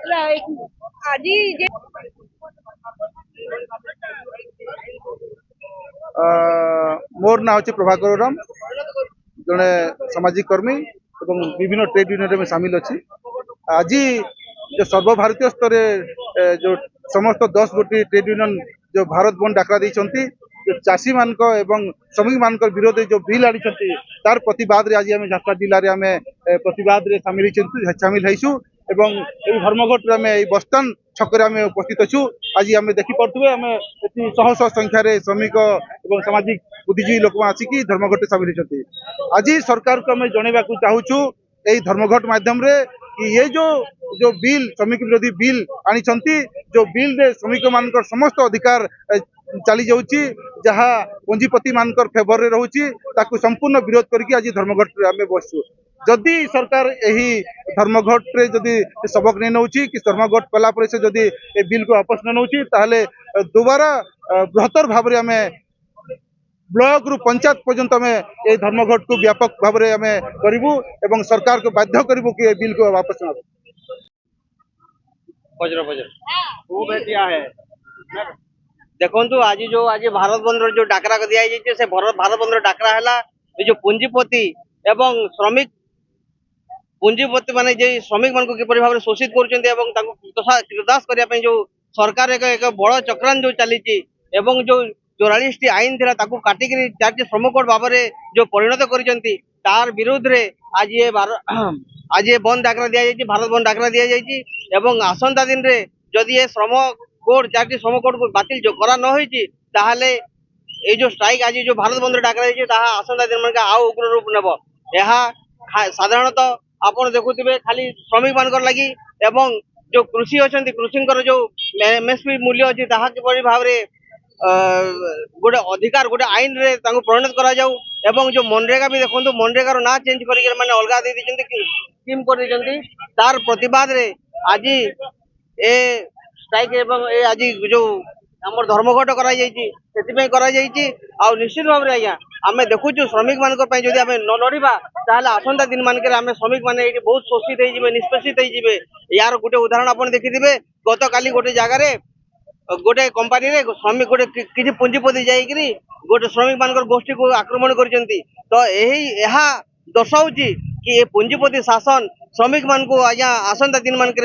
আজি যে मोर ना हूँ प्रभाकर राम जड़े सामाजिक कर्मी और विभिन्न ट्रेड यूनियन में सामिल अच्छी आज जो सर्वभारतीय स्तर जो समस्त 10 गोटी ट्रेड यूनियन जो भारत बंद डाकरा देती जो चाषी मान श्रमिक मान विरोध जो बिल आनी तार प्रतिवाद आज आम झारसुगुड़ा जिले में आम प्रतिवाद सामिल होइछु एवं धर्मघट बसस्टाण छक उपस्थित अच्छु आज आम देखिपे आम शह शह संख्यार श्रमिक और सामाजिक बुद्धिजीवी लोक आसिक धर्मघट सामिल होती आज सरकार को आम जनवा चाहूँ यही धर्मघट माध्यम कि ये जो बिल श्रमिक विरोधी बिल आनी जो बिल रे श्रमिक मान समस्त अधिकार चली जाऊँगी जहाँ पंजीपति मान फेवर रे रोचे संपूर्ण विरोध करके आज धर्मघट आम बसु जदि सरकार यही धर्मघट रे जदि सबक नहीं नौ कि धर्मघट कलापर से जदि ए बिल को वापस न नौ ताहले दोबारा बृहत्तर भाव में आम ब्लॉक रु पंचायत पर्यंत आम ये धर्मघट को व्यापक भाव में आम करूँ एवं सरकार को बाध्य करूँ कि बिल को वापस न देखु आज जो आज भारत बंद जो डाकरा दिखाई से भारत बंद डाकरा है जो पुंजीपति एवं श्रमिक पुंजीपति माने जे श्रमिक मान किपर भाव शोषित करदास करने जो सरकार एक बड़ चक्रांत जो चली जो 44 टी आईन था काटिक 4टी श्रम कोड भाव में जो परिणत कर विरोध रे आज ये आज ये बंद डाकरा दि भारत बंद डाकरा दि आसंता दिन रे जदि ये श्रम कोड 4टी श्रम कोड को बातिल जो करा न होइछि ये जो स्ट्राइक आज जो भारत बंद डाकरा दी आसंता दिन में आउ उग्र रूप नेब यह साधारणतः आपण देखुवे खाली श्रमिक मान लगी एवं जो कृषि अच्छा कृषि जो एमएसपी मूल्य अच्छी किपर भाव में गोटे अधिकार गोटे आईन रे परिणत करा जाऊ एवं जो मनरेगा भी देखो मनरेगा ना चेंज करके माने अलगा दे स्कीम कर तार प्रतिवाद रे आज ए स्ट्राइक एवं ए आज जो आम धर्मघट करा निश्चित भाव में आज्ञा आम देखु श्रमिक मान आम न लड़वा आसंता दिन मानक आम श्रमिक मैंने बहुत शोषित निष्पेषित यार गोटे उदाहरण आप देखिथे गत काली गोटे जगार गोटे कंपानी रे श्रमिक गोटे किसी पुंजीपति जाइए गोटे श्रमिक मान गोष्ठी को आक्रमण कर दर्शाऊ कि पुंजीपति शासन श्रमिक मान को आज्ञा आसंता दिन मानक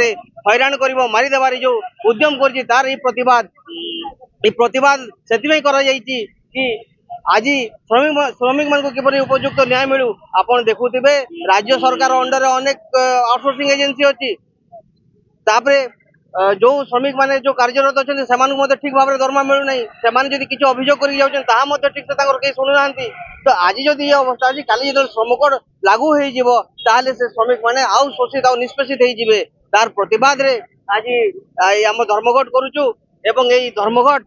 हैरान कर मारिदेवार जो उद्यम कर तार प्रतिवाद से कि आज श्रमिक मान को किपर उपयुक्त न्याय मिलू आपन देखुवे राज्य सरकार अंडर अनेक आउटसोर्सिंग एजेंसी अच्छी जो श्रमिक माने जो कार्यरत अच्छा ठीक भाव में दरमा मिलूना से किसी अभियोग कर ठीक से कहीं शुणुना तो आज जदि ये अवस्था अच्छी काली जो श्रम कोड लागू हो श्रमिक मैंने आउ शोषित आउ निष्पेषित हो तार प्रतिवाद रे आज आम धर्मघट करुचु एवं यही धर्मघट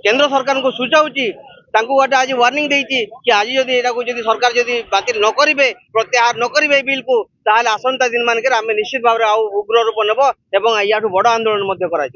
केंद्र सरकार को सूचाऊँगी गोटे आज वार्निंग देती कि आज जदि सरकार जदि बातिल न करेंगे प्रत्याहार न करेंगे बिल को ताहले आसंता दिन मानक आम निश्चित भाव में आउ उग्र रूप नेब एवं या बड़ आंदोलन करा